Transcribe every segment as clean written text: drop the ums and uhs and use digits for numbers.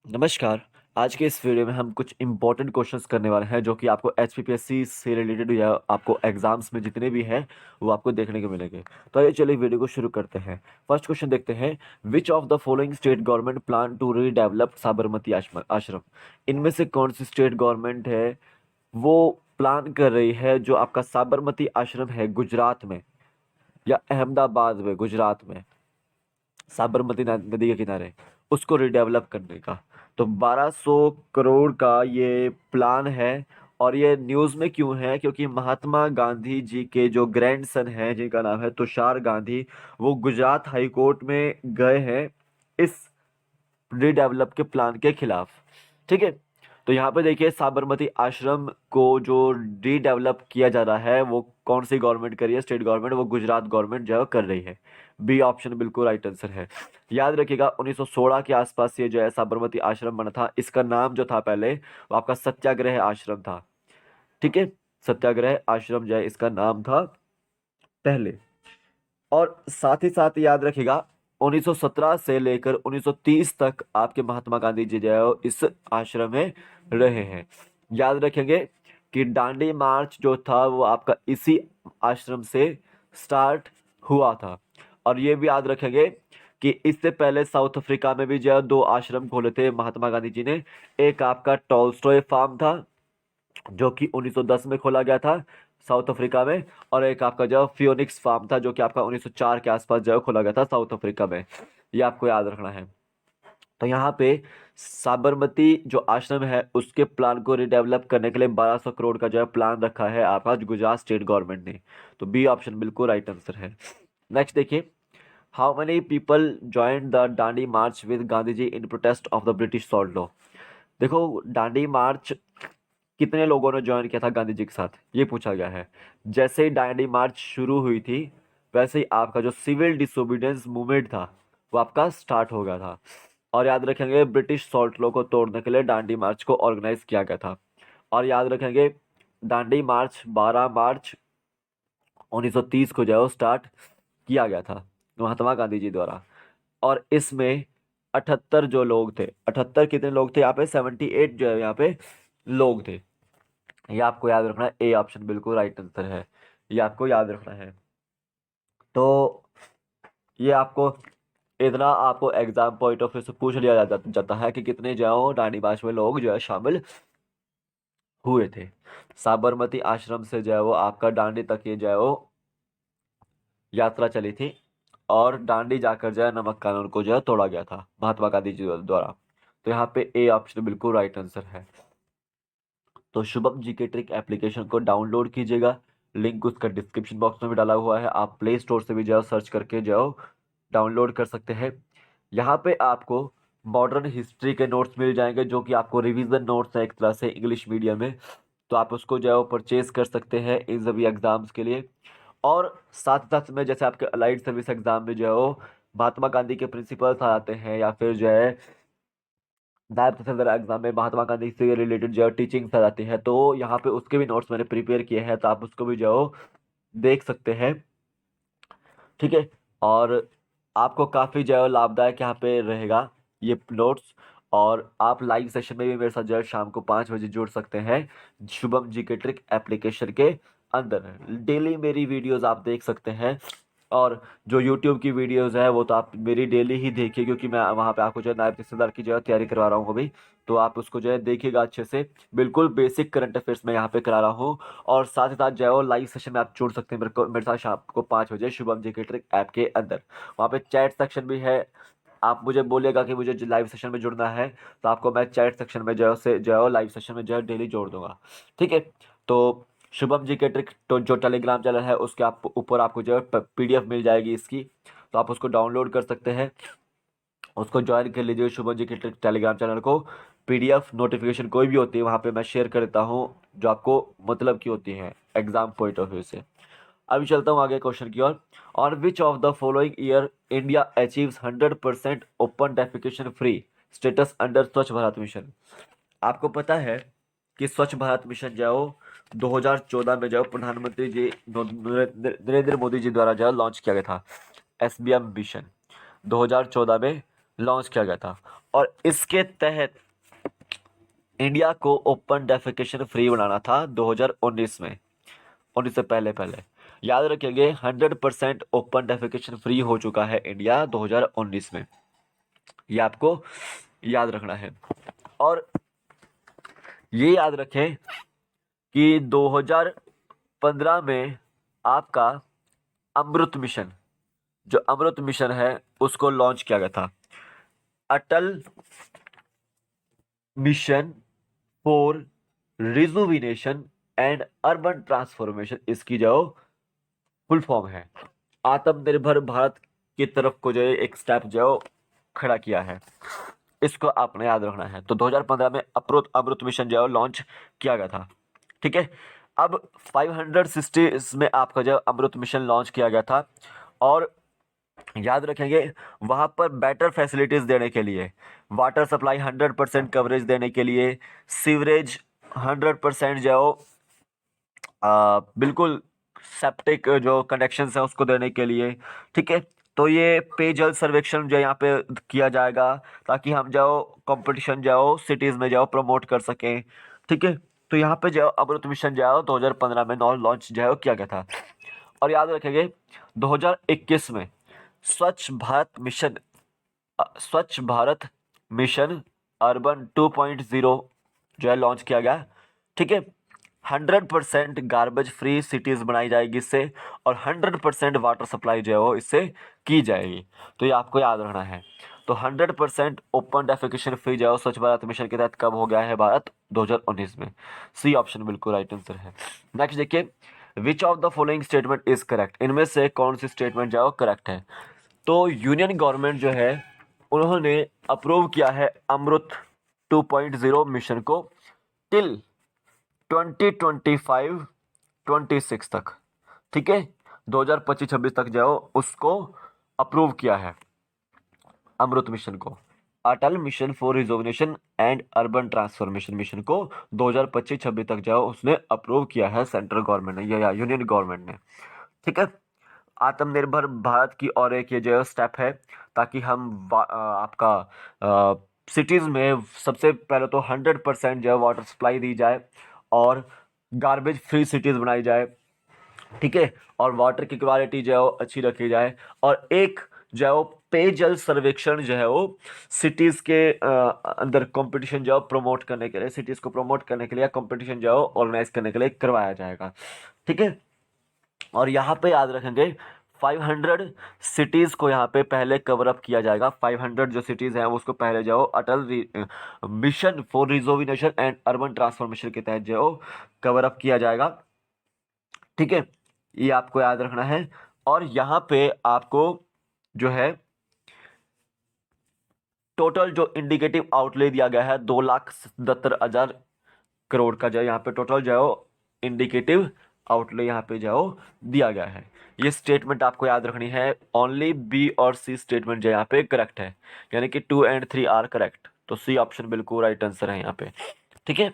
नमस्कार। आज के इस वीडियो में हम कुछ इंपॉर्टेंट क्वेश्चंस करने वाले हैं जो कि आपको एचपीपीएससी से रिलेटेड या आपको एग्जाम्स में जितने भी हैं वो आपको देखने को मिलेंगे। तो आइए चलिए वीडियो को शुरू करते हैं। फर्स्ट क्वेश्चन देखते हैं। Which of the following state government plan to redevelop Sabarmati ashram? इनमें से कौन सी स्टेट गवर्नमेंट है वो प्लान कर रही है जो आपका साबरमती आश्रम है गुजरात में या अहमदाबाद में, गुजरात में, साबरमती नदी के किनारे, उसको रिडेवलप करने का? तो 1200 करोड़ का ये प्लान है। और ये न्यूज़ में क्यों है? क्योंकि महात्मा गांधी जी के जो ग्रैंडसन हैं जिनका नाम है तुषार गांधी, वो गुजरात हाई कोर्ट में गए हैं इस रीडेवलप के प्लान के खिलाफ। ठीक है। तो यहाँ पे देखिए साबरमती आश्रम को जो रीडेवलप किया जा रहा है वो कौन सी गवर्नमेंट कर रही है? स्टेट गवर्नमेंट, वो गुजरात गवर्नमेंट जो है वो कर रही है। बी ऑप्शन बिल्कुल राइट आंसर है। याद रखिएगा 1916 के आसपास ये जो है साबरमती आश्रम बना था। इसका नाम जो था पहले वो आपका सत्याग्रह आश्रम था। ठीक है। सत्याग्रह आश्रम जो है इसका नाम था पहले। और साथ ही साथ याद रखिएगा 1917 से लेकर 1930 तक आपके महात्मा गांधी जी जो है वो इस आश्रम में रहे हैं। याद रखेंगे कि दांडी मार्च जो था वो आपका इसी आश्रम से स्टार्ट हुआ था। और ये भी याद रखेंगे कि इससे पहले साउथ अफ्रीका में भी जो है दो आश्रम खोले थे महात्मा गांधी जी ने। एक आपका टॉलस्टॉय फार्म था जो कि 1910 में खोला गया था साउथ अफ्रीका में। और एक आपका जो फियोनिक्स फार्म था जो कि आपका 1904 के आसपास जो है खोला गया था साउथ अफ्रीका में। ये आपको याद रखना है। तो यहाँ पे साबरमती जो आश्रम है उसके प्लान को रिडेवलप करने के लिए 1200 करोड़ का जो है प्लान रखा है आपका गुजरात स्टेट गवर्नमेंट ने। तो बी ऑप्शन बिल्कुल राइट आंसर है। नेक्स्ट देखिए। How many people join the Dandi march with Gandhi ji in protest of the British salt law? देखो दांडी मार्च कितने लोगों ने ज्वाइन किया था गांधी जी के साथ, ये पूछा गया है। जैसे ही दांडी मार्च शुरू हुई थी वैसे ही आपका जो सिविल डिसोबीडियंस मूवमेंट था वो आपका स्टार्ट हो गया था। और याद रखेंगे ब्रिटिश सॉल्ट लॉ को तोड़ने के लिए दांडी मार्च को ऑर्गेनाइज किया गया था। और याद रखेंगे दांडी मार्च 12 मार्च 1930 को जो है वो स्टार्ट किया गया था महात्मा गांधी जी द्वारा। और इसमें 78 जो लोग थे, 78 कितने लोग थे यहाँ पे? 78 जो है यहाँ पे लोग थे। ये आपको याद रखना है। ए ऑप्शन बिल्कुल राइट आंसर है। ये आपको याद रखना है। तो ये आपको इतना आपको एग्जाम पॉइंट ऑफ व्यू से पूछ लिया जाता है कि कितने जो दांडी मार्च में लोग जो है शामिल हुए थे। साबरमती आश्रम से जो है वो आपका दांडी तक ये जो है वो यात्रा चली थी। और दांडी जाकर जो है नमक कानून को जो है तोड़ा गया था महात्मा गांधी जी द्वारा। तो यहाँ पे ए ऑप्शन बिल्कुल राइट आंसर है। तो शुभम जीके ट्रिक एप्लीकेशन को डाउनलोड कीजिएगा। लिंक उसका डिस्क्रिप्शन बॉक्स में भी डाला हुआ है। आप प्ले स्टोर से भी जाओ, सर्च करके जाओ, डाउनलोड कर सकते हैं। यहाँ पे आपको मॉडर्न हिस्ट्री के नोट्स मिल जाएंगे जो कि आपको रिवीजन नोट्स है एक तरह से इंग्लिश मीडियम में। तो आप उसको जो है परचेज कर सकते हैं इन सभी एग्जाम्स के लिए। और साथ साथ में जैसे आपके अलाइड सर्विस एग्जाम में जो है वो महात्मा गांधी के प्रिंसिपल्स आ जाते हैं या फिर जो है नायब तहसीलदार एग्जाम में महात्मा गांधी से रिलेटेड जो है टीचिंग्स आ जाती है, तो यहाँ पे उसके भी नोट्स मैंने प्रिपेयर किए हैं तो आप उसको भी जो है देख सकते हैं। ठीक है। और आपको काफ़ी जो है लाभदायक यहाँ पे रहेगा ये नोट्स। और आप लाइव सेशन में भी मेरे साथ जो है शाम को 5 बजे जुड़ सकते हैं शुभम जी के ट्रिक एप्लीकेशन के अंदर। डेली मेरी वीडियोस आप देख सकते हैं। और जो यूट्यूब की वीडियोस है वो तो आप मेरी डेली ही देखिए क्योंकि मैं वहाँ पे आपको जो है नायब तहसीलदार की जो है तैयारी करवा रहा हूँ अभी। तो आप उसको जो है देखिएगा अच्छे से। बिल्कुल बेसिक करंट अफेयर्स में यहाँ पे करा रहा हूँ। और साथ ही साथ जो है वो लाइव सेशन में आप जुड़ सकते हैं मेरे साथ शाम को 5 बजे शुभम जी के ट्रिक ऐप के अंदर। वहाँ पे चैट सेक्शन भी है। आप मुझे बोलिएगा कि मुझे लाइव सेशन में जुड़ना है तो आपको मैं चैट सेक्शन में जो है उसे जो है लाइव सेशन में जो है डेली जोड़ दूंगा। ठीक है। तो शुभम जी के ट्रिक तो जो टेलीग्राम चैनल है उसके आप ऊपर आपको जो है पीडीएफ मिल जाएगी इसकी। तो आप उसको डाउनलोड कर सकते हैं, उसको ज्वाइन कर लीजिए शुभम जी के टेलीग्राम चैनल को। पीडीएफ नोटिफिकेशन कोई भी होती है वहाँ पे मैं शेयर कर देता हूँ जो आपको मतलब की होती है एग्जाम पॉइंट ऑफ व्यू से। अभी चलता हूँ आगे क्वेश्चन की ओर। On which of the following year India achieves 100% open defecation free status under Swachh Bharat mission? आपको पता है कि स्वच्छ भारत मिशन जो है वो 2014 में जो है प्रधानमंत्री जी नरेंद्र मोदी जी द्वारा जो है लॉन्च किया गया था। एसबीएम मिशन 2014 में लॉन्च किया गया था। और इसके तहत इंडिया को ओपन डेफिकेशन फ्री बनाना था 2019 में, 19 से पहले पहले। याद रखेंगे 100% ओपन डेफिकेशन फ्री हो चुका है इंडिया 2019 में, ये आपको याद रखना है। और ये याद रखें कि 2015 में आपका अमृत मिशन, जो अमृत मिशन है उसको लॉन्च किया गया था। Atal mission for rejuvenation and urban transformation, इसकी जो फुल फॉर्म है। आत्मनिर्भर भारत की तरफ को जो है एक स्टेप जो खड़ा किया है, इसको आपने याद रखना है। तो 2015 में अमृत मिशन जो है लॉन्च किया गया था। ठीक है, अब 500 सिटीज में आपका जो अमृत मिशन लॉन्च किया गया था। और याद रखेंगे वहां पर बेटर फैसिलिटीज देने के लिए, वाटर सप्लाई 100% कवरेज देने के लिए, सीवरेज 100% जो बिल्कुल सेप्टिक जो कनेक्शन है उसको देने के लिए। ठीक है, तो ये पेयजल सर्वेक्षण जो यहाँ पे किया जाएगा ताकि हम जाओ कंपटीशन जाओ सिटीज में जाओ प्रमोट कर सकें। ठीक है, तो यहाँ पे जाओ अमृत मिशन जाओ 2015 में लॉन्च जाओ किया गया था। और याद रखेंगे 2021 में स्वच्छ भारत मिशन अर्बन 2.0 जो है लॉन्च किया गया। ठीक है, 100% गार्बेज फ्री सिटीज बनाई जाएगी इससे, और 100% वाटर सप्लाई जो है वो इससे की जाएगी। तो ये आपको याद रखना है। तो 100% ओपन डेफिकेशन फ्री जो है स्वच्छ भारत मिशन के तहत कब हो गया है भारत? 2019 में। सी ऑप्शन बिल्कुल राइट आंसर है। नेक्स्ट देखिए, which of the following statement is correct, इनमें से कौन सी स्टेटमेंट जो है वो करेक्ट है? तो यूनियन गवर्नमेंट जो है उन्होंने अप्रूव किया है अमृत 2.0 मिशन को टिल 2025-26 तक। ठीक है, 2025-26 तक जाओ उसको अप्रूव किया है अमृत मिशन को। Atal mission for resolution and urban transformation mission को 2025-26 तक जाओ उसने अप्रूव किया है सेंट्रल गवर्नमेंट ने या यूनियन गवर्नमेंट ने। ठीक है, आत्मनिर्भर भारत की और एक ये जो स्टेप है ताकि हम आपका सिटीज़ में सबसे पहले तो 100% जो है वाटर सप्लाई दी जाए और गार्बेज फ्री सिटीज़ बनाई जाए। ठीक है, और वाटर की क्वालिटी जो है वो अच्छी रखी जाए, और एक जो है वो पेयजल सर्वेक्षण जो है वो सिटीज़ के अंदर कंपटीशन जो है प्रमोट करने के लिए, सिटीज़ को प्रमोट करने के लिए कंपटीशन जो है ऑर्गेनाइज करने के लिए करवाया जाएगा। ठीक है, और यहाँ पे याद रखेंगे 500 सिटीज़ को यहाँ पे पहले कवर अप किया जाएगा। 500 जो सिटीज़ हैं उसको पहले जाओ Atal mission for rejuvenation and urban transformation के तहत जो कवर अप किया जाएगा। ठीक है, ये आपको याद रखना है। और यहाँ पे आपको जो है टोटल जो इंडिकेटिव आउटले दिया गया है 2,77,000 करोड़ का जो यहाँ पे टोटल जो इंडिकेटिव आउटले यहाँ पे जो दिया गया है। ये स्टेटमेंट आपको याद रखनी है। ओनली बी और सी स्टेटमेंट जो यहाँ पे करेक्ट है, यानी कि 2 and 3 आर करेक्ट। तो सी ऑप्शन बिल्कुल राइट आंसर है यहाँ पे। ठीक है,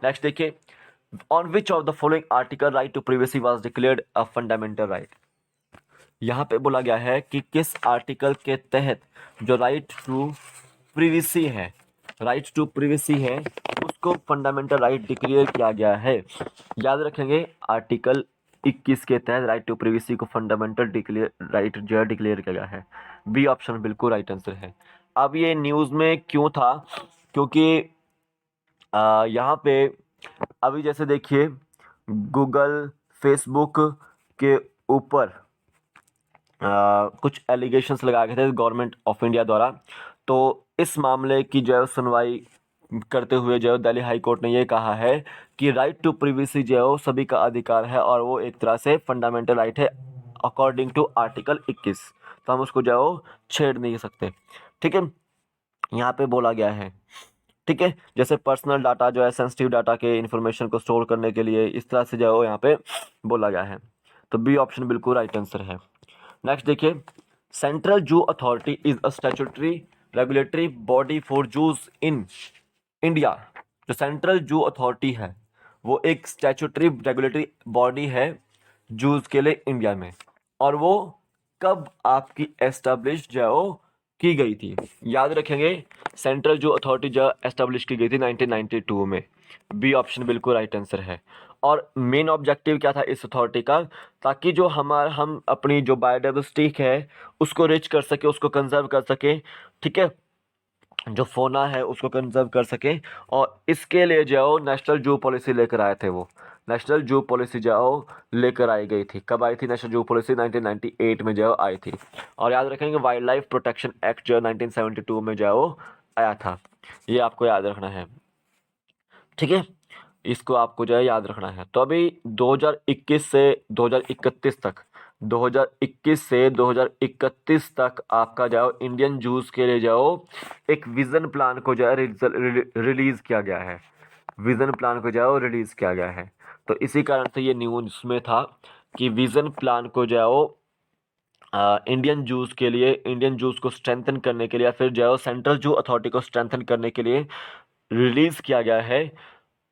नेक्स्ट देखिए, on which of the following article right to privacy was declared a fundamental right. यहाँ पे बोला गया है कि किस आर्टिकल के तहत जो राइट टू प्रिवेसी है, राइट टू प्रिवेसी है, उसको फंडामेंटल राइट डिक्लेयर किया गया है। याद रखेंगे आर्टिकल 21 के तहत राइट टू प्रिवेसी को फंडामेंटल राइट जो है डिक्लेयर किया गया है। बी ऑप्शन बिल्कुल राइट आंसर है। अब ये न्यूज़ में क्यों था? क्योंकि यहाँ पे अभी जैसे देखिए गूगल फेसबुक के ऊपर कुछ एलिगेशंस लगाए गए थे गवर्नमेंट ऑफ इंडिया द्वारा। तो इस मामले की जो है सुनवाई करते हुए जो है दिल्ली हाई कोर्ट ने ये कहा है कि राइट टू प्रिवेसी जो है वो सभी का अधिकार है और वो एक तरह से फंडामेंटल राइट है अकॉर्डिंग टू आर्टिकल 21। तो हम उसको जो है वो छेड़ नहीं सकते। ठीक है, यहाँ पे बोला गया है। ठीक है, जैसे पर्सनल डाटा जो है सेंसिटिव डाटा के इन्फॉर्मेशन को स्टोर करने के लिए इस तरह से जो है वो यहाँ पे बोला गया है। तो बी ऑप्शन बिल्कुल राइट आंसर है। नेक्स्ट देखिए, central zoo authority is a statutory regulatory body for juice in India. जो सेंट्रल जू अथॉरिटी है वो एक स्टैट्यूटरी रेगुलेटरी बॉडी है जूस के लिए इंडिया में, और वो कब आपकी एस्टेब्लिश जो की गई थी? याद रखेंगे, सेंट्रल जू अथॉरिटी जो एस्टेब्लिश की गई थी 1992 में। बी ऑप्शन बिल्कुल राइट आंसर है। और मेन ऑब्जेक्टिव क्या था इस अथॉरिटी का? ताकि जो हम अपनी जो बायोडाइवर्सिटी है उसको रिच कर सके, उसको कंजर्व कर सके, ठीक है, जो फोना है उसको कंजर्व कर सके। और इसके लिए जो नेशनल जू पॉलिसी लेकर आए थे, वो नेशनल जू पॉलिसी जो लेकर आई गई थी। कब आई थी नेशनल जू पॉलिसी? 1998 में जो आई थी। और याद रखेंगे वाइल्ड लाइफ प्रोटेक्शन एक्ट जो 1972 में जो आया था। ये आपको याद रखना है, ठीक है, इसको आपको जो है याद रखना है। तो अभी 2021 से 2031 तक, 2021 से 2031 तक आपका जो इंडियन जूस के लिए जो एक विजन प्लान को जो है रिलीज किया गया है। विजन प्लान को जो है रिलीज किया गया है। तो इसी कारण से ये न्यूज में था कि विजन प्लान को जो इंडियन जूस के लिए, इंडियन जूस को स्ट्रेंथन करने के लिए, या फिर जो सेंट्रल जू अथॉरिटी को स्ट्रेंथन करने के लिए रिलीज किया गया है।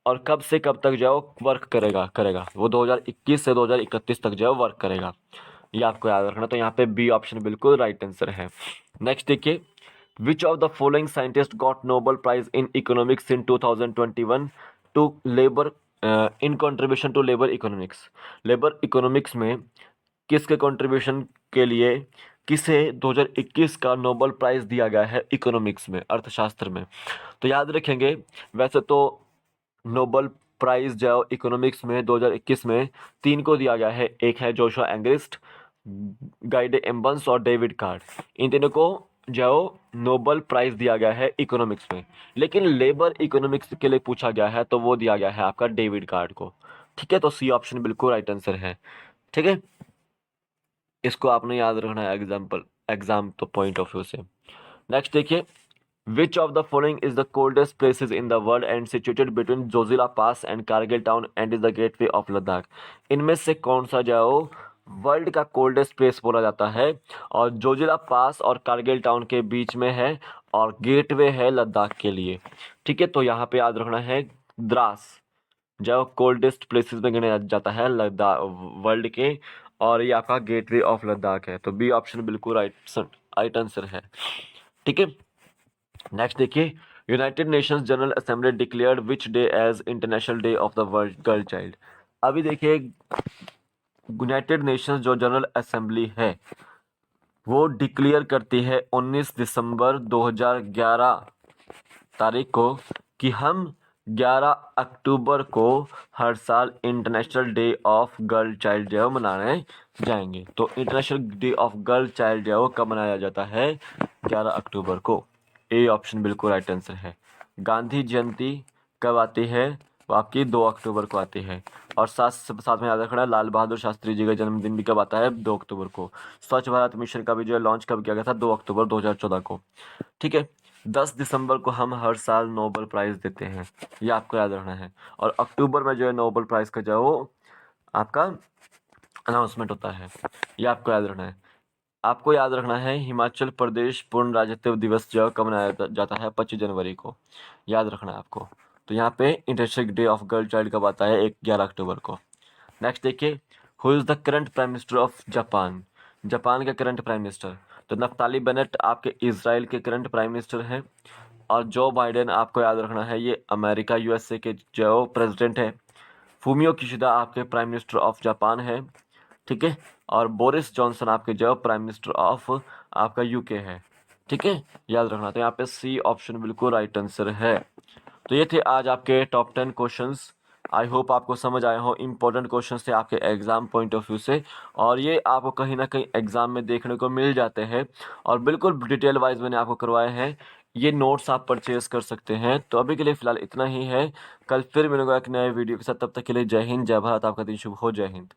और कब से कब तक जो वर्क करेगा करेगा वो 2021 से 2031 तक जो वर्क करेगा। ये आपको याद रखना। तो यहाँ पे बी ऑप्शन बिल्कुल राइट आंसर है। नेक्स्ट देखिए, which of the following scientist got Nobel prize in economics in 2021 to labour, in contribution to labour economics. Labour economics में किसके कंट्रीब्यूशन के लिए किसे 2021 का नोबेल प्राइज दिया गया है इकोनॉमिक्स में, अर्थशास्त्र में? तो याद रखेंगे, वैसे तो नोबेल प्राइज जो इकोनॉमिक्स में 2021 में 3 को दिया गया है। एक है जोशुआ एंग्रिस्ट, गाइडे एम्बन्स और डेविड कार्ड। इन तीनों को जो नोबेल प्राइज दिया गया है इकोनॉमिक्स में। लेकिन लेबर इकोनॉमिक्स के लिए पूछा गया है तो वो दिया गया है आपका डेविड कार्ड को, ठीक है। तो सी ऑप्शन बिल्कुल राइट आंसर है, ठीक है। इसको आपने याद रखना है एग्जाम तो पॉइंट ऑफ व्यू से। नेक्स्ट देखिए, Which of the following is the coldest places in the world and situated between Zojila Pass and Kargil town and is the gateway of Ladakh? इनमें से कौन सा जाओ वर्ल्ड का coldest place बोला जाता है और जोजिला पास और कारगिल टाउन के बीच में है और गेटवे है लद्दाख के लिए, ठीक है। तो यहाँ पे याद रखना है द्रास जो कोल्डेस्ट प्लेसेस में गिना जाता है लद्दाख वर्ल्ड के, और ये आपका गेटवे ऑफ लद्दाख है। तो बी ऑप्शन बिल्कुल राइट आंसर है, ठीक है। नेक्स्ट देखिए, United Nations General Assembly declared which day as international day of the world girl child. अभी देखिए, यूनाइटेड नेशंस जो जनरल असेंबली है वो डिक्लेयर करती है 19 दिसंबर 2011 तारीख को कि हम 11 अक्टूबर को हर साल international day of girl child जो है मनाने जाएंगे। तो international day of girl child जो है वो कब मनाया जाता है? 11 अक्टूबर को। ए ऑप्शन बिल्कुल राइट आंसर है। गांधी जयंती कब आती है? वो आपकी 2 अक्टूबर को आती है। और साथ में याद रखना, लाल बहादुर शास्त्री जी का जन्मदिन भी कब आता है? 2 अक्टूबर को। स्वच्छ भारत मिशन का भी जो है लॉन्च कब किया गया था? 2 अक्टूबर 2014 को, ठीक है। 10 दिसंबर को हम हर साल नोबेल प्राइज देते हैं, ये आपको याद रखना है। और अक्टूबर में जो है नोबेल प्राइज का जो आपका अनाउंसमेंट होता है, ये आपको याद रखना है। आपको याद रखना है हिमाचल प्रदेश पूर्ण राज्यत्व दिवस जो कब मनाया जाता है? 25 जनवरी को, याद रखना है आपको। तो यहाँ पे international day of girl child कब आता है? 11 अक्टूबर को। नेक्स्ट देखिए, who is the current prime minister of Japan? Japan के करंट प्राइम मिनिस्टर, तो नफ्ताली बेनेट आपके इजराइल के करंट प्राइम मिनिस्टर हैं। और जो बाइडेन आपको याद रखना है ये अमेरिका यूएसए के जो प्रेसिडेंट है। फूमियो किशिदा आपके प्राइम मिनिस्टर ऑफ जापान है, ठीक है। और बोरिस जॉनसन आपके जो प्राइम मिनिस्टर ऑफ आपका यूके है, ठीक है, याद रखना। तो यहाँ पे सी ऑप्शन बिल्कुल राइट आंसर है। तो ये थे आज आपके टॉप 10 क्वेश्चंस। आई होप आपको समझ आए हो। इंपॉर्टेंट क्वेश्चंस थे आपके एग्जाम पॉइंट ऑफ व्यू से, और ये आपको कहीं ना कहीं एग्जाम में देखने को मिल जाते हैं और बिल्कुल डिटेल वाइज मैंने आपको करवाए हैं। ये नोट्स आप परचेज कर सकते हैं। तो अभी के लिए फिलहाल इतना ही है। कल फिर मिलूंगा एक नए वीडियो के साथ। तब तक के लिए जय हिंद, जय भारत। आपका दिन शुभ हो। जय हिंद।